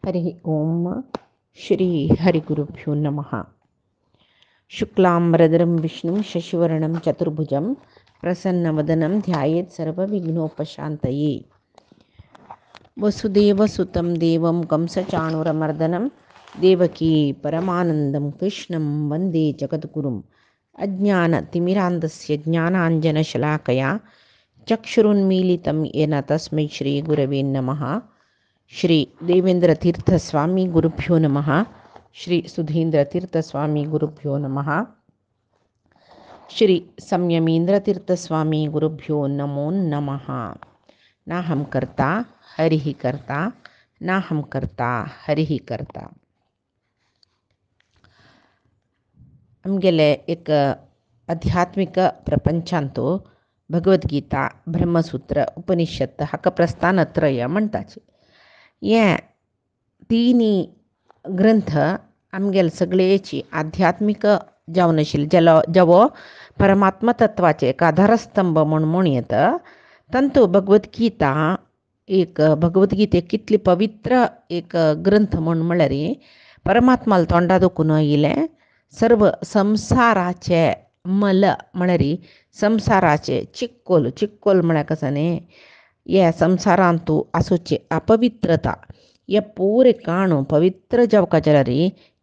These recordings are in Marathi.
हरि ओम श्री हरिगुरुभ्यो नमः। शुक्लांबरधरं विष्णुं शशिवर्णं चतुर्भुजं प्रसन्नवदनं ध्यायेत् सर्वविघ्नोपशान्तये। वसुदेवसुतं देवं कंसचाणूरमर्दनं देवकी परमानन्दं कृष्णं वन्दे जगद्गुरुम्। अज्ञानतिमिरान्धस्य ज्ञानाञ्जनशलाकया चक्षुरुन्मीलितं येन तस्मै श्रीगुरवे नमः। श्री देवेंद्र तीर्थ स्वामी गुरुभ्यो नमः। श्री सुधींद्र तीर्थ स्वामी गुरुभ्यो नमः। श्री संयमींद्र तीर्थ स्वामी गुरुभ्यो नमो नमः। नाहं कर्ता हरिः कर्ता, नाहं कर्ता हरिः कर्ता. आमगेले एक आध्यात्मिक प्रपंचांतो भगवद्गीता, ब्रह्मसूत्र, उपनिषत् हाका प्रस्थानत्रय म्हणटाचे. हे तिनी ग्रंथ आमगेल सगळेची आध्यात्मिक जावन आशिल्ले जेवो परमात्मा तत्वाचे एक आधारस्तंभ म्हूण येता. तंतू भगवद्गीता एक भगवद्गीतेक कितली पवित्र एक ग्रंथ म्हणल्यार परमात्माला तोंडा दुखून येयले सर्व संसाराचे मल म्हळ्यार संसाराचे चिक्कोल म्हळ्यार कसं न्ही, ये संसारांतू आसोचे अपवित्रता ये पूरे काणू पवित्र जावका जाल्यार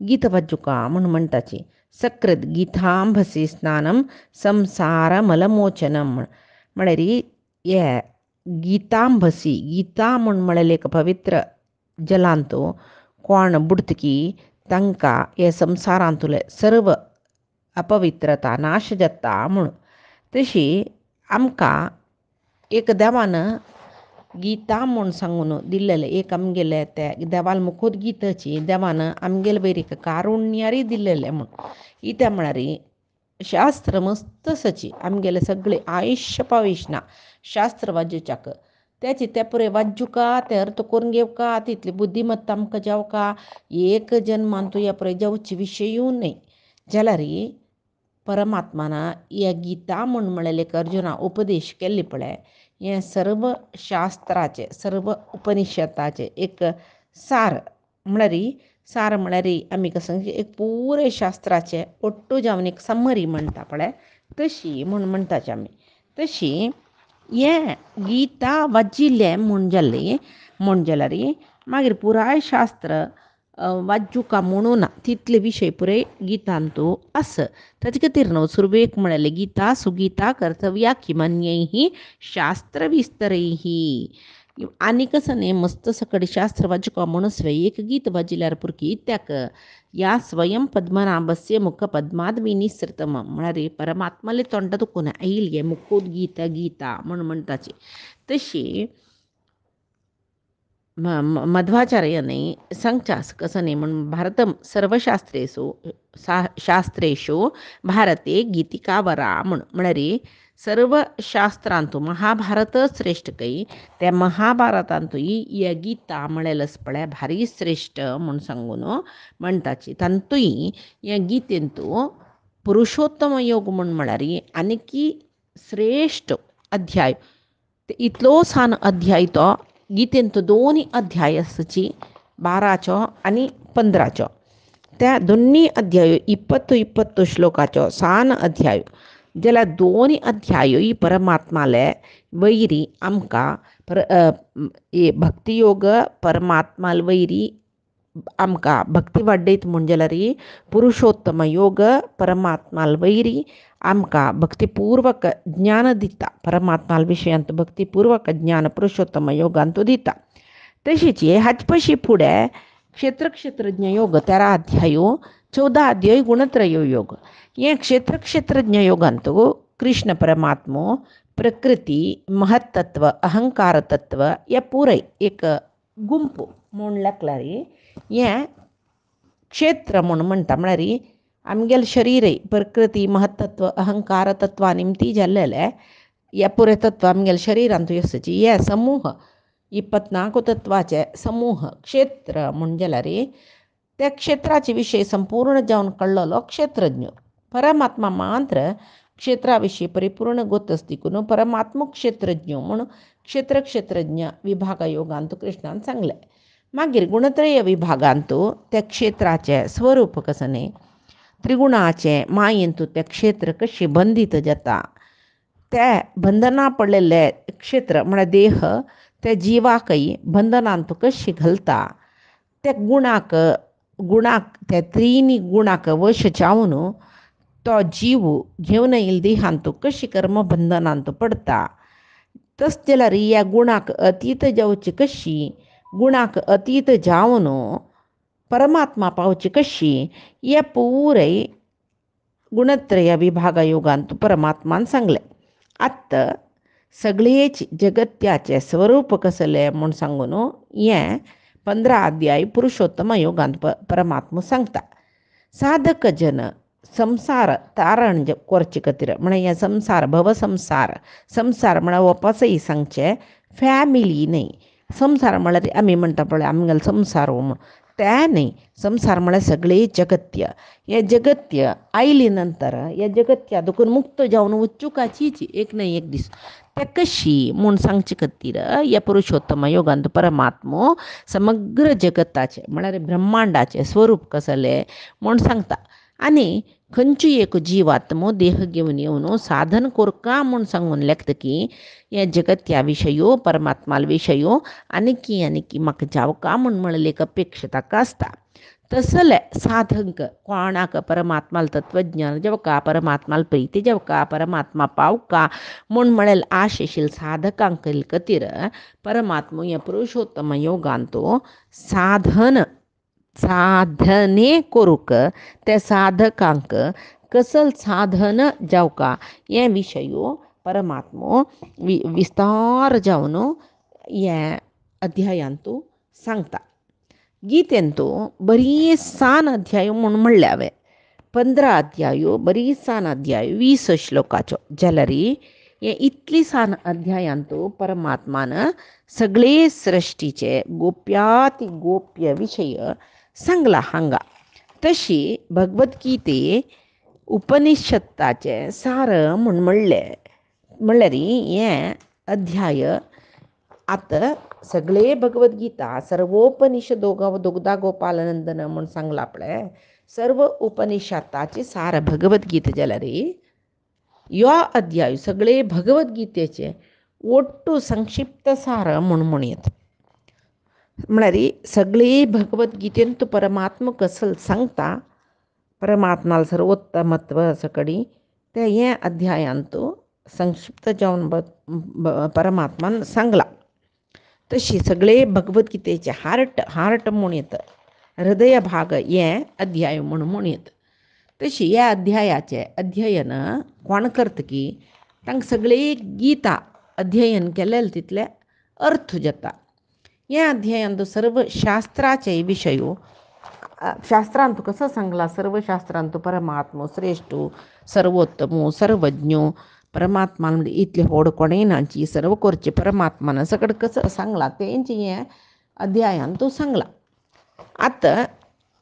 गीत वाजूका म्हणटाची. सकृत गीतांभसी स्नानम संसार मलमोचनम म्हळ्यार ये गीतांभसी गीता म्हळ्यार एक पवित्र जलांतू कोण बुडतकी तांकां हे संसारांतले सर्व अपवित्रता नाश जाता म्हूण. तशी आमकां एक देवान गीता म्हूण सांगून दिल्लेले एक आमगेले ते देवाल मुखोत गीताची देवान आमगेले वयर एक कारुण्यारी दिल्लेले म्हूण. इत्या म्हळ्यार शास्त्र मस्त सची आमगेले सगळे आयुश्य पाविशना शास्त्र वाजूच्याक त्याची ते पुरे वाजूका ते अर्थ करून घेवका तितली बुद्धिमत्ता आमकां जावका एक जन्मान तूं ह्या पुरे जावची विशयू न्ही जाल्यार परमात्मान ह्या गीता म्हळ्यार एक अर्जुना उपदेश केल्ली पळय हे सर्व शास्त्राचे सर्व उपनिषदाचे एक सार म्हळ्यार आमी कसं एक पुरे शास्त्राचे ओट्टू जावन एक समरी म्हणटा पळय तशी म्हणटाचे आमी. तशी हे गीता वाजिल्ले म्हूण जाल्यार मागीर पुराय शास्त्र वाजूका म्हणून तितले विशय पुरे गितांतू आस. ताचे खातीर न्हू सुरवेक म्हळ्यार गीता सुगीता कर्तव्या किमन्यैः शास्त्र विस्तरैः. आनी कसं न्ही मस्त सकट शास्त्र वाजूका म्हणून एक गीत वाजिल्यार पुरकी त्याक या स्वयं पद्मनाभस्य मुख पद्माद विनिसृतम म्हळ्यार परमात्माले तोंडा दुखून येयले मुखोत गीता म्हणटाची. तशी मध्वाचार्याने सांगचास कसं नाही म्हणून भारतम शास्त्रेषु भारते गीतिका वरा म्हळ्यार सर्व शास्त्रांतू महाभारत श्रेष्ठ कै त्या महाभारतांतूय या गीता म्हळेलच पळय भारी श्रेष्ठ म्हूण सांगून म्हणटाची. तांतूय या गीतेंतू पुरुषोत्तम योग म्हळ्यार आनीकी श्रेष्ठ अध्याय इतलो सान अध्याय तो गीतेंतू दोन्ही अध्याय आसची 12चो आनी 15चो. त्या दोन्ही अध्याय 20 श्लोकाचो सान अध्याय जाल्यार दोन्ही अध्याय परमात्माले वैरी आमकां भक्तियोग परमात्माल वैरी आमकां भक्ती वाडयत म्हूण जाल्यार पुरुषोत्तम योग परमात्माल वैरी आमकां भक्तिपूर्वक ज्ञान दिता. परमात्माल विशयांत भक्तिपूर्वक ज्ञान पुरुषोत्तम योगांतू दिता. तशीच हाचे पयशी फुडें क्षेत्रज्ञ योग 13 अध्याय 14 अध्याय गुणत्रय योग. हे क्षेत्रज्ञ योगांतू कृष्ण परमात्मो प्रकृती महत्तत्व अहंकार तत्व हे पुरय एक गुंपू म्हूण लेखल्यार हे क्षेत्र म्हणटा. म्हळ्यार आमगेले शरीर प्रकृती महत्तत्व अहंकार तत्वा निमती जाल्लेले हे पुरे तत्व आमगेले शरिरांतूय आसची. हे समूह 24 तत्वाचे समूह क्षेत्र म्हूण जाल्यार त्या क्षेत्राचे विशय संपूर्ण जावन कळलेलो क्षेत्रज्ञ. परमात्मा मात्र क्षेत्रा विशीं परिपूर्ण गोतच देखून परमात्मक क्षेत्रज्ञ म्हणून क्षेत्रज्ञ विभाग योगांत कृष्णान सांगले. मागीर गुणत्रय विभागांतू त्या क्षेत्राचें स्वरूप कसने त्रिगुणाचें मायेंतू तें क्षेत्र कशें बंदीत जाता ते बंधना पडलेले क्षेत्र म्हळ्यार देह त्या जिवाकय बंधनांत कशी घालता त्या गुणाक त्या त्रिनी गुणाक वश जावन तो जीव घेवन येयला देहांत कशी कर्मबंधनांत पडता तस जाल्यार ह्या गुणाक अतीत जावची कशी गुणाक अतीत जावन परमात्मा पावची कशी हे पुराय गुणत्रय विभाग योगांत परमात्मान सांगलें. आत्त सगळेच जगत्याचे स्वरूप कसले म्हूण सांगून हें 15 अध्याय पुरुषोत्तम योगांत परमात्मा सांगता. साधक जन संसार तारण करचे खातीर म्हळ्यार हें संसार संसार म्हळ्यार वपासय सांगचे फॅमिली न्ही. संसार म्हळ्यार आमी म्हणटा पळय आमगेलो संसार हो म्हूण तें न्ही. संसार म्हळ्यार सगळें जगत्य. हें जगत्य आयली नंतर ह्या जगत्या देखून मुक्त जावन वचूकाचीच एक न्ही एक दीस तें कशी म्हूण सांगचे खातीर ह्या पुरुषोत्तम योगांत परमात्मो समग्र जगताचें म्हळ्यार ब्रह्मांडाचें स्वरूप कसलें म्हूण सांगता. आनी खंयची एक जिवात्मो देह घेवन येवन साधन कोरका म्हूण सांगून लेखतकी हे जगत्या विशयो परमात्मा विशयो आनी म्हाका जावका म्हणले एक अपेक्षा ताका आसता. तसले साधक कोणाक परमात्माल तत्वज्ञान जावका परमात्माल प्रीती जावका परमात्मा पावका म्हळेल आशेशील साधकांक खातीर परमात्मो हे पुरुषोत्तम योगांतो साधने करूक त्या साधकांक कसल साधन जावका हे विशयो परमात्मो विस्तार जावन हे अध्यायांतू सांगता. गीतेंतू बरी सान अध्याय म्हूण म्हणले हांवें 15 अध्यायो बरी सान अध्याय 20 श्लोकाच्यो जाल्यार हे इतली सान अध्यायांतू परमात्मान सगळे सृश्टीचे गोप्याति गोप्य विशय सांगला हांगा. तशी भगवद्गीते उपनिषत्ताचे सार म्हूण म्हणल्यार हे अध्याय आतां सगळे भगवद्गीता दोगदा गोपालनंदन म्हूण सांगला पळय सर्व उपनिषत्ताचे सार भगवद्गीता जाल्यार ह्यो अध्याय सगळे भगवद्गीतेचे ओट्टू संक्षिप्त सार म्हूण म्हणयात. म्हळ्यार सगळे भगवद्गीतेंत परमात्मा कसल सांगता परमात्माल सर्वोत्तमत्व सकडी ते हे अध्यायांत संक्षिप्त जावन परमात्मान सांगला. तशी सगळे भगवद्गीतेचे हार्ट म्हूण येता हृदय भाग हे अध्याय म्हूण म्हणयत. तशी ह्या अध्यायाचे अध्ययन कोण करतकी तांकां सगळे गीता अध्ययन केलें तितले अर्थ जाता. ह्या अध्यायांत सर्व शास्त्राचे विशयो शास्त्रांत कसो सांगला सर्व शास्त्रांत परमात्मो श्रेष्ठो सर्वोत्तमो सर्वज्ञो परमात्मा इतले व्हड कोणें नाची सर्व करचे परमात्मान सकड कसं सांगला तेंचे हे अध्यायांत सांगला. आतां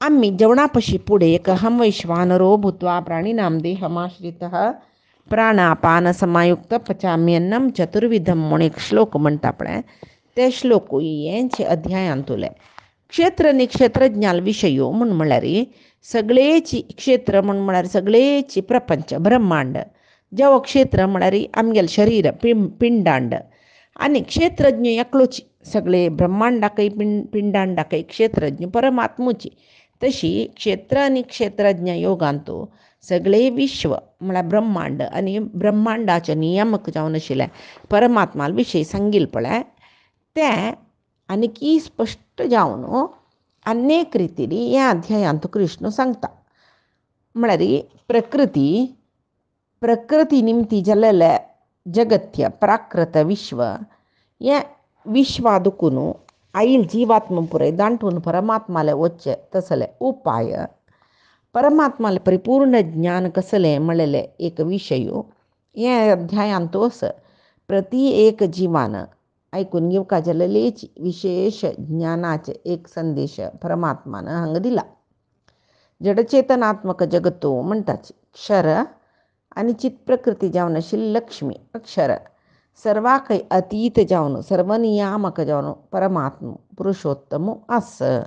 आमी जेवणा फुडें एक अहम वैश्वानरो भूत्वा प्राणिनां देहमाश्रितः प्राणापान समायुक्त पचाम्यन्नम चतुर्विधम म्हूण एक श्लोक म्हणटा पळय ते श्लोक हेंचे अध्यायांतुले क्षेत्र निक्षेत्रज्ञान विशयो म्हळ्यार सगळेच क्षेत्र म्हळ्यार सगळेच प्रपंच ब्रह्मांड जेवो क्षेत्र म्हळ्यार आमगेलें शरीर पिंडांड आनी क्षेत्रज्ञ एकलोच सगळे ब्रह्मांडाकय पिंडांडाकय क्षेत्रज्ञ परमात्मूची. तशी क्षेत्र आनी क्षेत्रज्ञ योगांतू सगळे विश्व म्हळ्यार ब्रह्मांड आनी ब्रह्मांडाचे नियामक जावन आशिल्ले परमात्मा विशयी सांगिल्लें पळय तें आनीकी स्पश्ट जावन अनेक रितीन ह्या अध्यायांत कृष्ण सांगता. म्हळ्यार प्रकृती निमती जाल्लेले जगत्य प्राकृत विश्व हें विश्वा दुखून आईल जीवात्म पुराय दांटून परमात्माले वचचे तसले उपाय परमात्माले परिपूर्ण ज्ञान कसलें म्हणलेले एक विशयो हे अध्यायांत प्रति एक जीवान आयकून घेवका जाल्लेच विशेष ज्ञानाचे एक संदेश परमात्मान हांगा दिला. जडचेतनात्मक जगतो म्हणटाच क्षर आनी चित प्रकृती जावन आशिल्ली लक्ष्मी अक्षर सर्वाकय अतीत जावन सर्वनियामक जावन परमात्म पुरुषोत्तम असं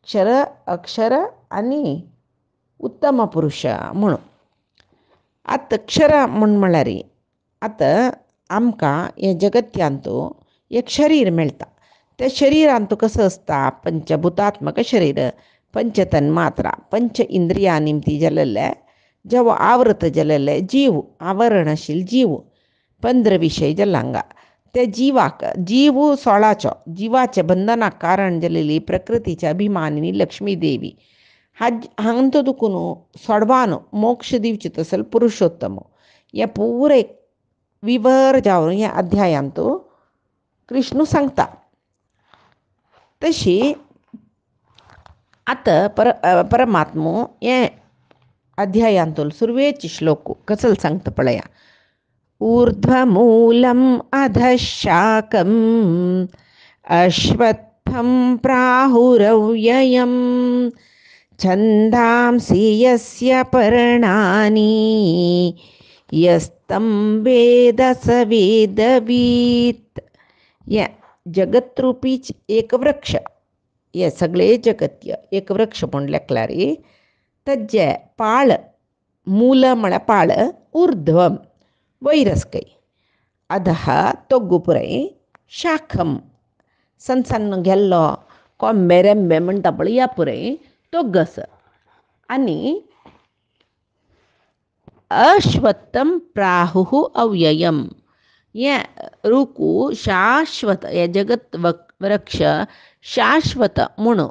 क्षर अक्षर आणि उत्तम पुरुष म्हणून. आतां क्षर म्हळ्यार आतां आमकां हे जगत्यांतू एक शरीर मेळटा. त्या शरिरांतू कसं असता पंचभूतात्मक शरीर, पंचतन्मात्रा, पंच इंद्रिया निमती जाल्ले जेव आवृत जाल्ले जीव, आवरणशील जीव 15 विशय जाल्लांगा. ते जिवाक जीव 16चो जिवाचे बंधनाक कारण जाल्लेली प्रकृतीच्या अभिमानिनी लक्ष्मी देवी हांगतो दुखून सोडवान मोक्ष दिवचे तसल पुरुषोत्तम हे पुरे विवर जावन ह्या अध्यायांतू कृष्ण सांगता. तशी आतां परमात्मो हे अध्यायांतूल सुरवेचे श्लोक कसं सांगता पळया. ऊर्ध्वमूलम् अधः शाकम् अश्वत्थं प्राहुरव्ययम् छन्दांसि यस्य पर्णानि यस्तं वेद स वेदवीत. या जगतरूपीच एक वृक्ष, हे सगळे जगत्य एक वृक्ष म्हणल्यार तज्जे पाळ मूल म्हळ्यार पाळ ऊर्ध्वम वैरस्कೈ अधः ತೊಗ್ಗು पुरय शाखम सಣ್ಣ सಣ್ಣ ಗೆಲ್ಲೋ ಕೊಂಬೆ ರೆಂಬೆ म्हणटा पळय या पुरय ತೊಗ್ಗस आणि अश्वत्थम प्राहुः अव्ययम. हे रुकू शाश्वत हे जगत वृक्ष शाश्वत म्हणून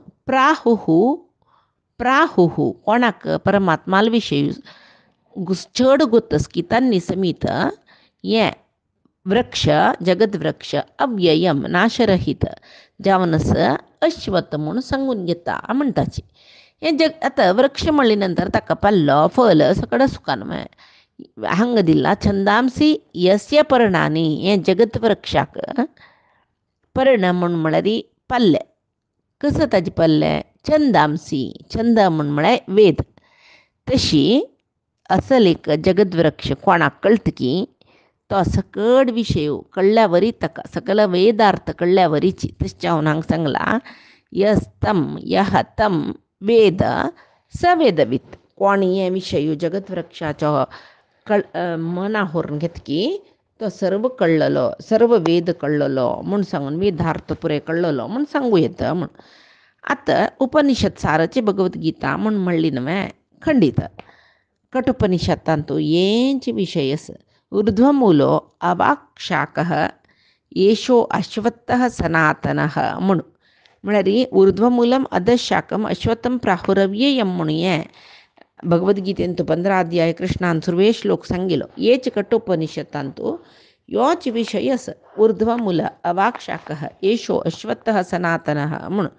प्राहुः कोणाक परमात्माल विशयी चड गोतस की तांणी समीत हे वृक्ष जगत वृक्ष अव्ययम नाशरहित जावनस अश्वत म्हणून सांगून घेता म्हणटाची. हे आतां वृक्ष म्हणले नंतर ताका पल्लो फल सकड सुकान हांगा दिला. छंदांसी यस्य पर्णानी हे जगत वृक्षाक पर्ण म्हळ्यार पल्ले. कसं ताजे पल्ले छंदांसी छंद म्हळ्यार वेद. तशी असल एक जगत वृक्ष कोणाक कळटा की तो सकड विशय कळल्या वरी ताका सकल वेदार्थ कळल्या वरीची. तशें हांव हांगा सांगला यस्तम यह तम वेद स वेदवीत. कोणी हे विशय जगत वृक्षाचो मना व्हरून घेता की तो सर्व कळ्ळलो सर्व वेद कळ्ळलो म्हूण सांगून वेदार्थ पुरे कळ्ळलो म्हूण सांगू येता म्हूण. आतां उपनिषद साराची भगवद्गीता म्हूण म्हणली न्हय खंडीत. कठोपनिषदांतू हेंच विशय आसा. ऊर्ध्वमूलो अवाक्शाकः येषो अश्वत्थः सनातनः म्हणून म्हळ्यार ऊर्ध्वमूलम अधशाकम अश्वत्थम प्राहुरव्ययम म्हणून हे भगवद्गीतेंतू 15 अध्याय कृष्णान सुरवे श्लोक सांगिल्लो. हेच कठोपनिषदांतू ह्योच विशय आसा. ऊर्ध्वमूल अवाक्शाकः येषो अश्वत्थः सनातनः म्हणून.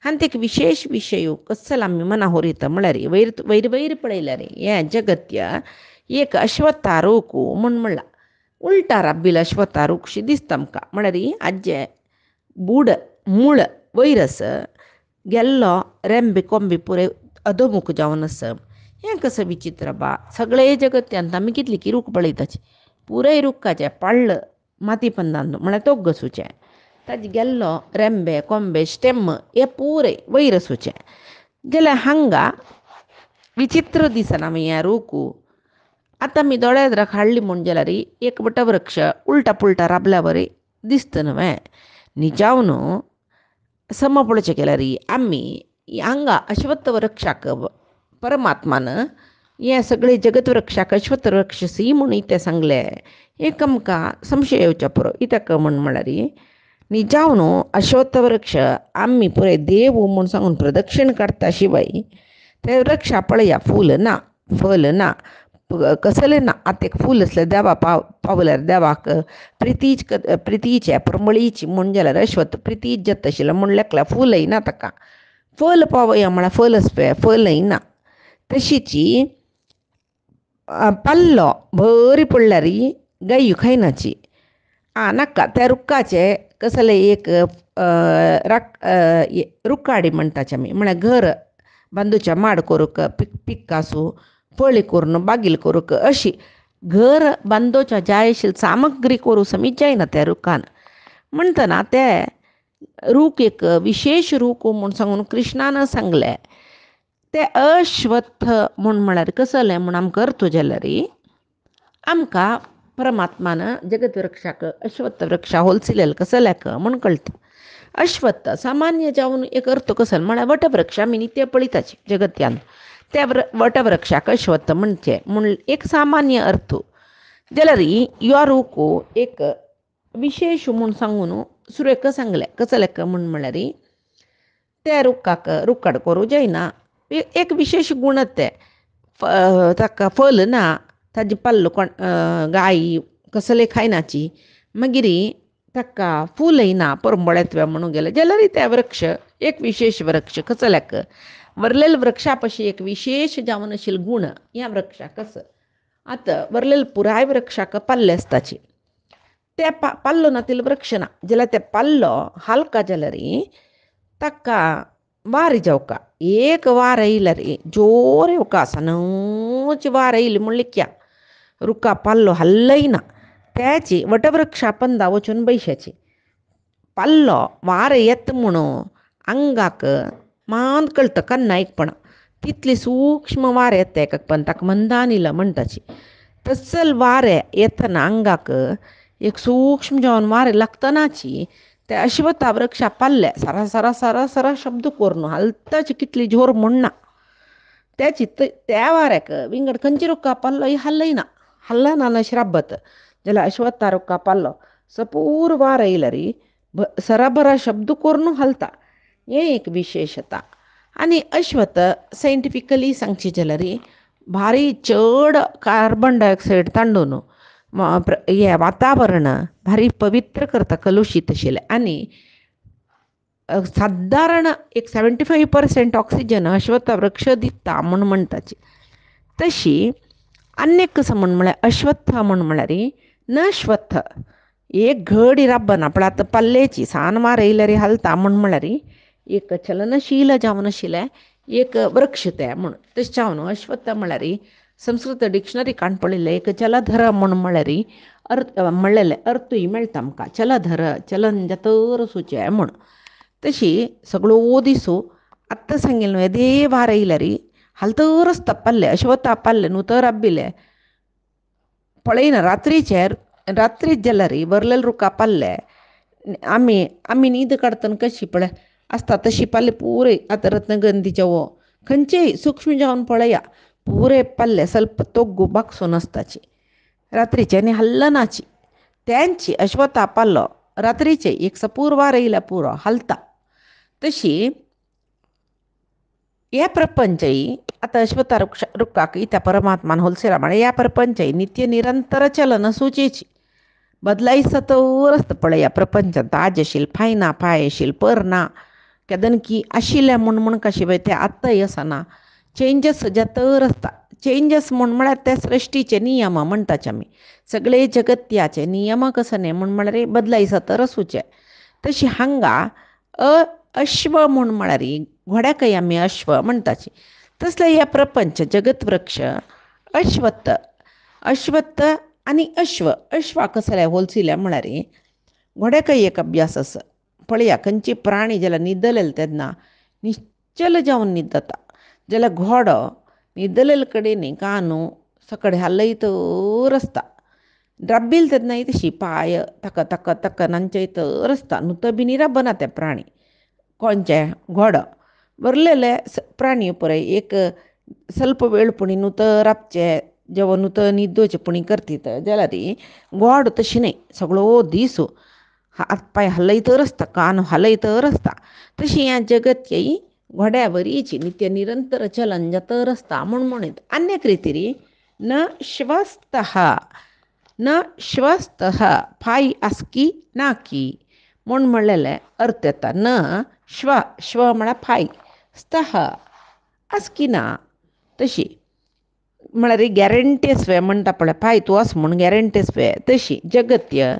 आनी तेका विशेष विशय कसलो आमी मना होरयता म्हळ्यार वयर वयर पळयल्यार हें जगत्य एक अश्वत्थारूक म्हूण म्हणलां. उलटा राबिल्लो अश्वत्थारूकशी दिसता आमकां. म्हळ्यार हाजे बूड मूळ वैरस गेल्लो रेंबे कोंबे पुरे अधोमुख जावन आसा. हें कसं विचित्र बा. सगळे जगत्यांत आमी कितली की रूख पळयताची पुराय रुखाचें पाळ्ळ माती पंदांत म्हळ्यार तोग्गसूचें ताजे गेल्लो रेंबे कोंबे स्टेम हे पुरे वैरसूचें जाल्यार हांगा विचित्र दिसना हें रूख. आतां आमी दोळ्यार हाडली म्हूण जाल्यार एक वटवृक्ष उलटा पुलटा राबल्या बरें दिसता न्हय. निजावन सम पळोवचें केल्यार आमी हांगा अश्वत्थ वृक्षाक परमात्मान हे सगळे जगत वृक्षाक अश्वत्थ वृक्ष सी म्हूण इतें सांगलें. एक आमकां संशय येवचो पुरो कित्याक म्हळ्यार निजावन अश्वत्थ वृक्ष आमी पुरे देव म्हूण सांगून प्रदक्षिण काडटा शिवाय ते वृक्षा पळया फूल ना फल ना कसलें ना. आतां एक फूल असलें देवा पावल्यार देवाक प्रितीचें परमळीची म्हूण जाल्यार अश्वत्थ प्रितीच जाता आशिल्लो म्हूण लेखला फूलय ना ताका. फल पावया म्हळ्यार फलच पळय फलय ना. तशीची पल्लो भरी पडल्यार गायो खायनाची नाका. त्या रुखाचे कसले एक रुखाडी म्हणटाचे आमी म्हळ्यार घर बांदूचें माड करूंक पिक्कासू फळी करून बागील करूंक अशी घर बांदोच्या जाय आशिल्ली सामग्री करूं समीत जायना त्या रुखान. म्हणटना ते रूख एक विशेष रूख म्हूण सांगून कृष्णान सांगलें. ते अश्वत्थ म्हळ्यार कसलें म्हूण आमकां अर्थ जाल्यार आमकां परमात्मान जगत वृक्षाक अश्वत्थ वृक्षा होलसिलेल कसल्याक म्हूण कळटा. अश्वत्थ सामान्य जावन एक अर्थ कसलो म्हळ्यार वटवृक्ष आमी नित्य पळयताची जगत्यान. त्या वटवृक्षाक अश्वत्थ म्हणचे म्हूण एक सामान्य अर्थ. जाल्यार ह्यो रूख एक विशेष म्हूण सांगून सुरेख सांगलें कसल्याक म्हळ्यार त्या रुखाड करूं जायना. एक विशेष गुण ते ताका फल ना, ताजी पल्ल गायी कसले खायनाची, मागीर ताका फूलय ना परंबळेतव्या म्हणून गेले जाल्यार त्या वृक्ष एक विशेष वृक्ष कसल्याक वरलेल वृक्षा पशी एक विशेष जावन आशिल्लो गुण ह्या वृक्षाक आसा. आतां वरलेल पुराय वृक्षाक पाल्ले आसताची. ते पाल्लो ना तिलो वृक्ष ना जाल्यार ते पाल्लो हालका जाल्यार ताका वार जावका. एक वार येयल्यार जोर येवका सनोच वार येयली म्हणले क्या रुखा पाल्लो हल्लयना. त्याची वटवृक्षा पंदा वचून बैशाची. पाल्लो वार येत म्हणून अंगाक मान कळटा कन्ना एकपणा तितली सूक्ष्म वार येता एका पण ताका मंदानिला म्हणटाची. तसल वारे येतना अंगाक एक सूक्ष्म जावन वारें लागतनाची त्या अश्वत्था वृक्षा पाल्ल्या सरा सरा सरा सरा शब्द करून हलताची कितली जोर म्हणना. त्याची त्या वाऱ्याक विंगड खंयची रुखा पाल्लो हल्लयना हल्लना न श्राबत जाल्यार अश्वत्था रुखा पाल्लो सपूर वार येयल्यार सराबरा शब्द करून हलता. हें एक विशेशता. आनी अश्वत्थ सायंटिफिकली सांगची जाल्यार भारी चड कार्बन डायऑक्सायड तांडून हें वातावरण भारी पवित्र करता कलुशीत आशिल्लें. आनी सादारण एक 75% ऑक्सिजन अश्वत्थ वृक्ष दिता म्हूण म्हणटाची. तशी आनीक कसं म्हळ्यार अश्वत्थ म्हळ्यार न अश्वत्थ एक घडी राबना पण आतां पल्लेची सान वार येयल्यार हलता म्हळ्यार एक चलनशील जावन आशिल्लें एक वृक्ष ते म्हूण तशें जावन अश्वत्थ म्हळ्यार संस्कृत डिक्शनरी काण पळयलें एक जलधर म्हळ्यार अर्थ म्हणलेलें अर्थूय मेळटा आमकां. जलधर चलन जतर सुचे म्हूण. तशी सगळो दिसू आत्तां सांगिल्लो येदे वार येयल्यार हलतर आसता पल्ले अश्वत्था पाल्ले न्हू तर राबिल्ले पळयना रात्रीच जाल्यार वरलेल रुखा पाल्ले आमी न्हीद काडटना कशी पळय आसता तशी पाल्ले पुरे आतां रत्नगंधीचे वो खंयचेय सूक्ष्म जावन पळया पुरे पाल्ले ಸ್ವಲ್ಪ तोग्गू बागसून आसताची रात्रीचे आनी हल्लनाची. त्यांची अश्वत्था पाल्लो रात्रीचे एक सपूर वार येयल्या पुरो हलता. तशी हे प्रपंचय आतां अश्वत्था रुखाक त्या परमात्मान होलसेला म्हळ्यार ह्या प्रपंचय नित्य निरंतर चलन सूचेची बदलाई सतवर आसता पळय ह्या प्रपंचांत. आज आशिल्लें फायना फाय आशिल्लें पर ना केदन की आशिल्लें म्हूण कशें पळय तें आत्तांय आसना. चेंजस जतर आसता. चेंजस म्हळ्यार ते सृश्टीचे नियम म्हणटाचे आमी सगळे जगत्याचे नियम कसं म्हळ्यार बदलाई सतर आसूचे. तशी हांगा अश्व म्हळ्यार घोड्याकय आमी अश्व म्हणटाची. तसले हे प्रपंच जगत वृक्ष अश्वत्थ आनी अश्वा कसले होलसिले म्हळ्यार घोड्याकय एक अभ्यास आसा. पळया खंयची प्राणी जाल्यार न्हिदलेले तेन्ना निश्चल जावन न्हिदता जाल्यार घोडो न्हिदलेले कडेन कानू सकड हलयतर आसता. राबिल्ले तेन्नाय तशी पाय ताका ताका ताका नांचयतर आसता. न्हू बी राबना ते प्राणी कोणचे घोडो. बरलेले प्राणी पळय एक ಸ್ವಲ್ಪ वेळपुणी न्हू राबचे जेवण न्हू न्हिदोचे पुणी करतीत जाल्यार घोडो तशी न्हय सगळो दीस हात पाय हलयतर आसता कान हलयतर आसता. तशी ह्या जगत्य घोड्या वरीची नित्य निरंतर चलन जतर आसता म्हणत. अन्यक रितीरी न श्वस्तः फाय आसकी नाकी म्हूण म्हणलेले अर्थ येता. न श्व म्हळ्यार फाय स्तः आसकी ना तशी म्हळ्यार गॅरंटी आसवे म्हणटा पळय फाय तूं आस म्हूण गॅरंटी आसवे तशी जगत्य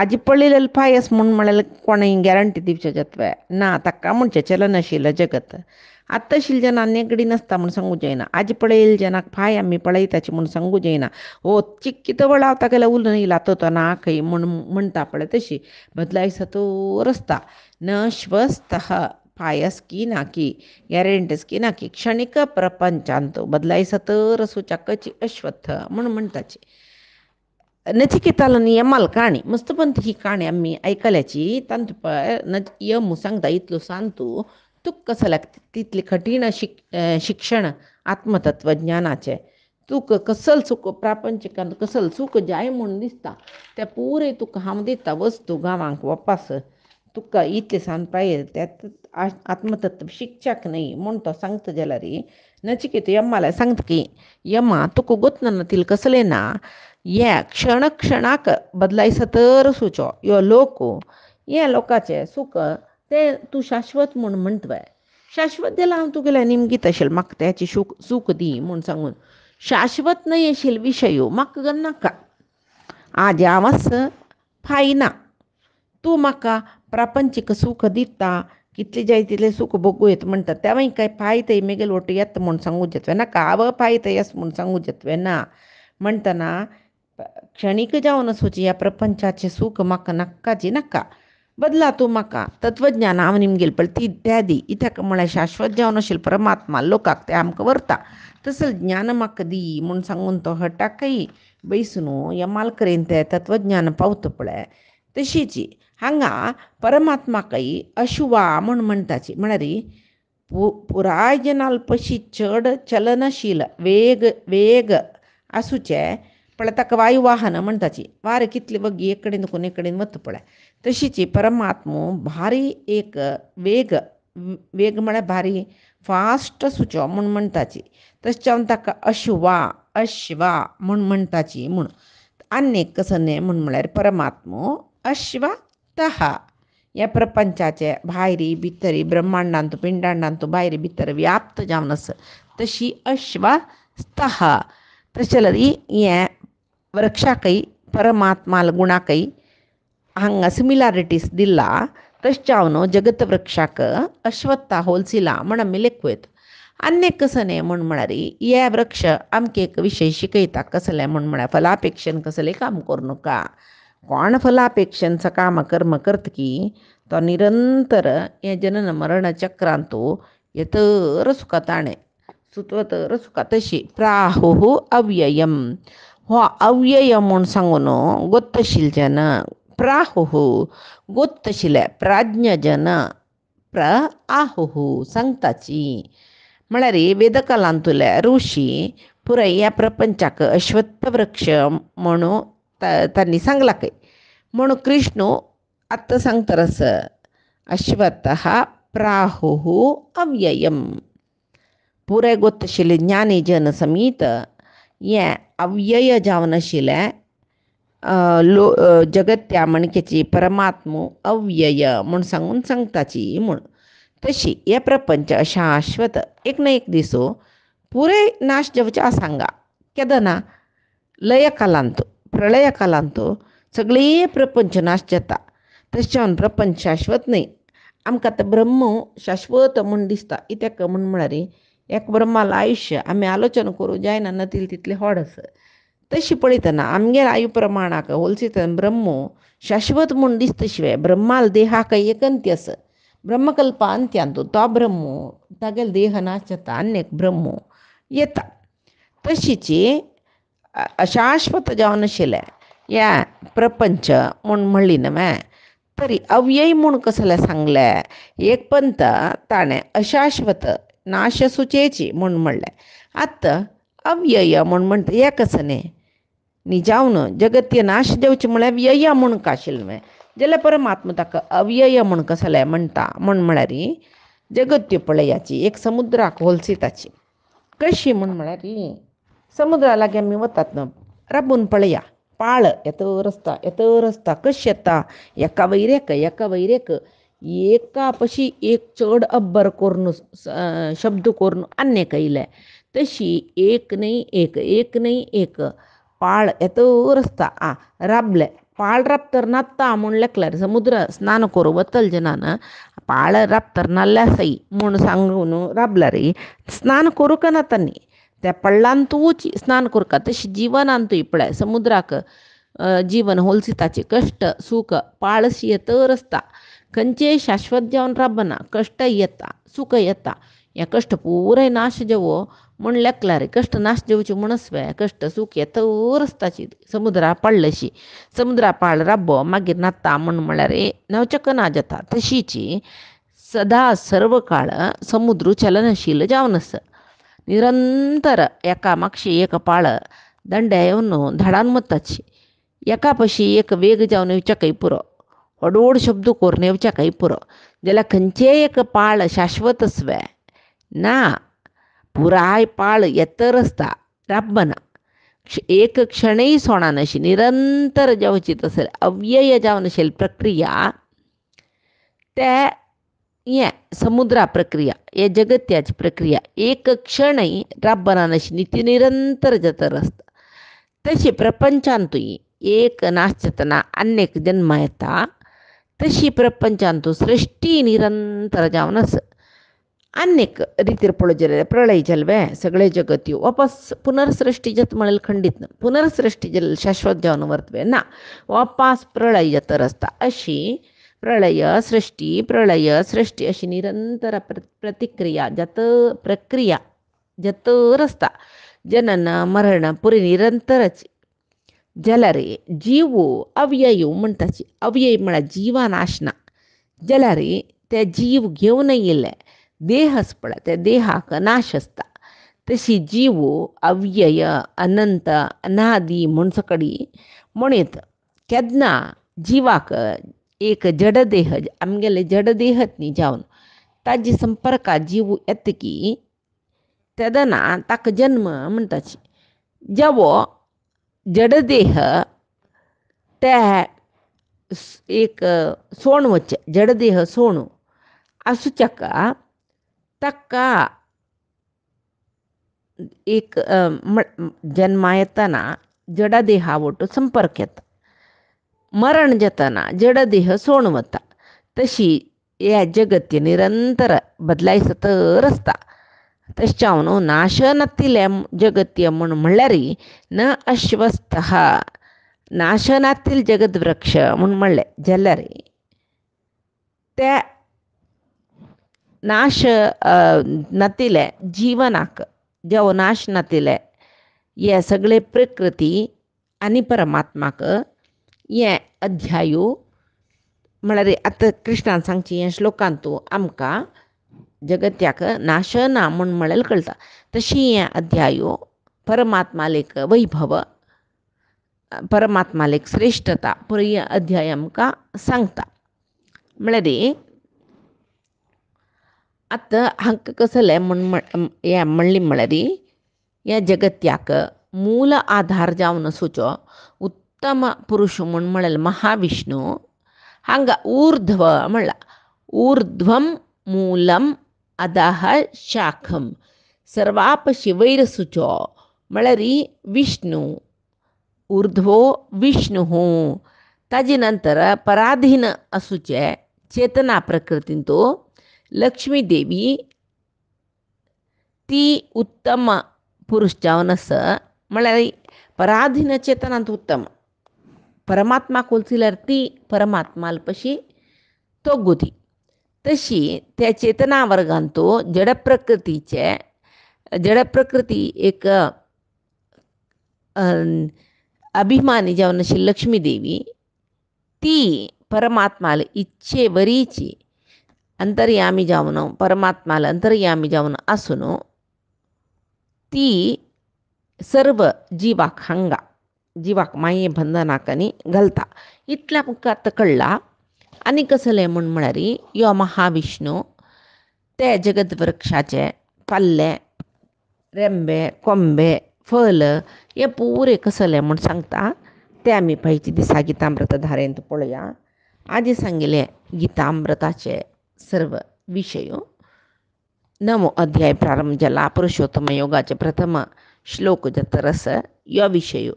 आजी पळयलेलो पायस म्हूण म्हळ्यार कोणें गॅरंटी दिवचें जातवे ना, ताका म्हणचें चलनाशिल्ल जगत. आतां आशिल्ल्या जेन्ना नेगडी नासता म्हूण सांगूं जायना. आजी पळयले जेन्नाक पांय आमी पळयताचे म्हूण सांगूं जायना. ओ चिक्की वळावता गेल्यार उलून येयला तो ना खंय म्हूण म्हणटा पळय तशी बदलाय सतोर आसता. न श्वस्तः पायस्की नाकी गॅरेंटीस्की नाकी क्षणिक प्रपंचांत बदलाय सतर सुचाकची अश्वत्थ म्हूण म्हणटाची. नचिकेताला यमाल काणी मस्त पण ही काणी आम्ही ऐकल्याची तांतू पळय यमू सांगता इतलो सांगतू तुक कसं लागता तितली कठीण शिक्षण आत्मतत्वज्ञानाचे तुक कसल चूक प्रापंचिकांत कसल चूक जाय म्हूण दिसता त्या पुरे तुका हांव दिता वस्तू गांवांक वपास तुका इतले सांग पाहिजे त्यात आत्मतत्व शिक्षक नाही म्हूण तो सांगता जाल्यार नचिकेत यम्माला सांगता की यम्मा तुका गोतना तिल कसले ना ये क्षणाक बदलाय सतर सुचो यो लोक ये लोकाचे सुख ते तूं शाश्वत म्हूण म्हणटवय. शाश्वत जाल्यार हांव तुगेलें निमगीत आशिल्लें म्हाका त्याची सूख दी म्हूण सांगून शाश्वत न्हय आशिल्लो विशय म्हाका नाका. आज हांवच फायना तूं म्हाका प्रापंचीक सूख दिता कितले जाय तितलें सूख भोगूं येता म्हणटा तेव्हाय काय फायतय मेगेल वोट येता म्हूण सांगूं येतवें नाका हांव फायतय येस म्हूण सांगूं येतवें ना म्हणटना क्षणीक जावन आसूची ह्या प्रपंचाचें सूख म्हाका नाक्काची नाका. बदला तूं म्हाका तत्वज्ञान हांव निमगेल पळय ती त्या दी इत्याक म्हळ्यार शाश्वत जावन आशिल्लो परमात्मा लोकांक ते आमकां व्हरता तसलें ज्ञान म्हाका दी म्हूण सांगून तो हटाकय बैसून यमाल करेन तें तत्वज्ञान पावता पळय तशीची हांगा परमात्माकय अशुवा म्हूण म्हणटाची म्हळ्यार पुराय जनाल्पशी चड चलनशील वेग आसूचे पळय ताका वायुवाहन म्हणटाची वारें कितले वगी एक कडेन दुखून एक कडेन वता पळय तशीची परमात्मो भारी एक वेग म्हळ्यार भारी फास्ट आसूचो म्हूण म्हणटाची तशें जावन ताका अश्वा म्हूण म्हणटाची म्हूण आनीक कसं न्हय म्हूण म्हळ्यार परमात्मो अश्वतः ह्या प्रपंचाचे भायरी भितरी ब्रह्मांडांत पिंडांडांत भायरी भितर व्याप्त जावन आसा तशी अश्वतः तशें जाल्यार हें वृक्षाकय परमात्माल गुणाकय हांगा सिमिलॅरिटीज दिला तशें जावन जगत वृक्षाक अश्वत्था होलसिला म्हण आमी लेखूं येता. आनीक कसं न्हय म्हूण म्हळ्यार हे वृक्ष आमकां एक विशय शिकयता कसलें म्हूण म्हळ्यार फलापेक्षेन कसलें काम करूं नका. कोण फलापेक्षेनचं काम कर्म करता की तो निरंतर हे जनन मरण चक्रांत येतर सुखा ताणें सुतवतर सुखा तशी प्राहुः अव्ययम हो अव्यय म्हूण सांगून गोत्तशिलजन प्राहुः गोत्तशिले प्राज्ञजन आहुः सांगताची म्हळ्यार वेदकालांतले ऋषी पुराय ह्या प्रपंचाक अश्वत्थ वृक्ष म्हणून तांणी सांगलाकय म्हणून कृष्ण आत्तां सांगतारस अश्वत्थः प्राहुः अव्ययम पुराय गोत्तशिले ज्ञानी जन समीत हें अव्यय जावन आशिल्लें जगत्या मणकेची परमात्मो अव्यय म्हूण सांगून सांगताची म्हूण तशी हे प्रपंच शाश्वत एक ना एक दिसो पुराय नाश जावचें आसांगा केदां ना लय कालांत प्रलय कालांत सगळे प्रपंच नाश जाता तशें जावन प्रपंच शाश्वत न्हय. आमकां आतां ब्रह्म शाश्वत म्हूण दिसता कित्याक म्हूण म्हळ्यार एक ब्रह्माला आयुश्य आमी आलोचना करूं जायना नतील तितलें व्हड आसा तशी पळयतना आमगे आयु प्रमाणाक होलसितना ब्रह्म शाश्वत म्हूण दिसता शिवाय ब्रह्माल देहाक एक अंत्य आसा ब्रह्मकल्प अंत्यांत तो ब्रह्म तागेलो देह नाश जाता आनीक ब्रह्म येता तशीची अशाश्वत जावन आशिल्लें ह्या प्रपंच म्हूण म्हणली न्हय तरी अव्यय म्हूण कसलें सांगलें एक पंत ताणें अशाश्वत नाश सुचेची म्हूण म्हणलें. आतां अव्यय म्हूण म्हणटा हें कसं न्ही जावन जगतीय नाश जावचें म्हळ्यार व्यय म्हूण का आशिल्लें न्हय जाल्यार परमात्मा ताका अव्यय म्हूण कसलें म्हणटा म्हूण म्हळ्यार जगत्य पळयाची एक समुद्राक होलसिताची कशी म्हूण म्हळ्यार समुद्रा लागीं आमी वतात न्हय राबून पळया पाळ येतर आसता कशी येता एका वयरेक एका पशी एक चड अब्बर करून शब्द करून आनीक येयले तशी एक न्हय एक पाळ येतर आसता राबले पाळ राप्तर नात्ता म्हूण लेखल्यार समुद्र स्नान करू वतल जनान पाळ राप्तर नाल्ल्या सई म्हूण सांगून राबल्यारी स्नान करू का नातांनी त्या पडलान तूच स्नान करूका तशी जिवनांतूय पळय समुद्राक जीवन होलसिताचे कष्ट सुख पाळशी येतर असता खंयचे शाश्वत जावन राबना कष्ट येता सुख येता या कष्ट पुराय नाश जेवो म्हूण लेखल्यार कष्ट नाश जेवचे म्हणसवे कष्ट सुख येतर असताची समुद्रा पडलशी समुद्रा पाळ राबो मागीर नाता म्हूण म्हळ्यार नवचक ना जाता तशीची सदा सर्व काळ समुद्र चलनशील जावन आसा निरंतर एका मागशी एक पाळ दंड्या येवन धाडान मताची एका पशी एक वेग जावन येवच्या काही पुरो हडोड शब्द कोरून येवच्या काही पुरो जाल्यार खंयचे एक पाळ शाश्वत असवे ना पुराय पाळ येतर आसता राबना एक क्षणय सोडना अशी निरंतर जावची तसर अव्यय जावन आशिल्ली प्रक्रिया ते हें समुद्रा प्रक्रिया हे जगत्याची प्रक्रिया एक क्षणय राबना अशी नित्य निरंतर जतर आसता तशी प्रपंचांतूय एक नाश जातना अनेक जन्म येता तशी प्रपंचांतू सृष्टी निरंतर जावन आसा अनेक रितीर पळोवचे जाल्यार प्रळय जल्वे सगळे जगत वापस पुनर्सृष्टी जत म्हळेल खंडीत ना पुनर्सृष्टी जल शाश्वत जावन वर्तवे ना वापस प्रळय जतर आसता अशी प्रळय सृष्टी अशी निरंतर प्रतिक्रिया प्रक्रिया जतर आसता जनन मरण पुरी निरंतरच जाल्यार जीव अव्यय म्हणटाची अव्यय म्हळ्यार जिवा नाशना जाल्यार ते जीव घेवन येयले देह आसा पळय त्या देहाक नाश आसता तशी जीव अव्यय अनंत अनादी म्हूण सकडी म्हणीत केन्ना जिवाक एक जडदेह आमगेले जडदेहत न्ही जावन ताजी संपर्कात जीव येतकी तेदना ताका जन्म म्हणटाची जेवो जडदेह ते एक सोण वच्चे जडदेह सोणू आसुच्याका ताका एक जन्मा येतना जडदेहा वटू संपर्क येता मरण जातना जडदेह सोण वता तशी हे जगत निरंतर बदलायसतर आसता तशें न्हू नाशनातिले जगत्य म्हूण म्हणल्यार न अश्वस्थ नाशनातील जगत वृक्ष म्हूण म्हणलें जाल्यार ते नाश नातिले जिवनाक जेवो नाश नातिले हे सगळे प्रकृती आनी परमात्माक हे अध्यायू म्हळ्यार आतां कृष्णान सांगची हे श्लोकांतू आमकां जगत्याक नाश ना म्हूण म्हळेल कळटा तशी हे अध्यायू परमात्मालेक वैभव परमात्मालेक श्रेश्ठता पुरी अध्याय आमकां सांगता म्हळ्यार आतां हांकां कसलें म्हूण हें म्हणली म्हळ्यार ह्या जगत्याक मूल आधार जावन आसूचो उत्तम पुरुश म्हूण म्हळेल महाविष्णू हांगा ऊर्ध्व म्हणला ऊर्ध्वम मूलम अधः शाखम सर्वापशी वयर सुचो म्हळ्यार विष्णू ऊर्ध्वो विष्णू ताजे नंतर पराधीन आसूचे चेतना प्रकृतींतू लक्ष्मी देवी ती उत्तम पुरुष जावन आसा म्हळ्यार पराधीन चेतनांत उत्तम परमात्मा कोलसिल्यार ती परमात्मा अल्पशी तोगुती तशी त्या चेतना वर्गांतू जड प्रकृती एक अभिमानी जावन आशिल्ली लक्ष्मी देवी ती परमात्माला इच्छे वरीची अंतर्यामी जावन परमात्माला अंतर्यामी जावन आसून ती सर्व जिवाक हांगा जिवाक माये बंधनाकांनी घालता इतल्या आमकां आतां कळ्ळां आनी कसलें म्हूण म्हळ्यार यो महाविष्णू ते जगत वृक्षाचे पाल्ले रेंबे कोंबे फल हे पुरे कसलें म्हूण सांगता ते आमी पयचे दिसा गितामृत धारेंत पळोवया आदी सांगिल्ले गितामृताचे सर्व विशय 9 अध्याय प्रारंभ जाला पुरुषोत्तम योगाचे प्रथम श्लोक जतर आसा ह्यो विशय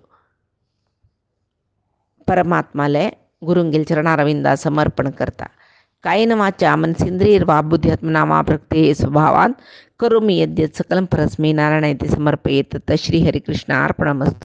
परमात्माले गुरुंगेल चरणारविंदा समर्पण करता. कायेन वाचा मनसेंद्रियर्वा बुद्ध्यात्मना वा प्रकृते स्वभावान् करोमि यद्यत् सकलं परस्मै नारायणाय समर्पयेत्. श्री हरिकृष्ण अर्पणमस्तु.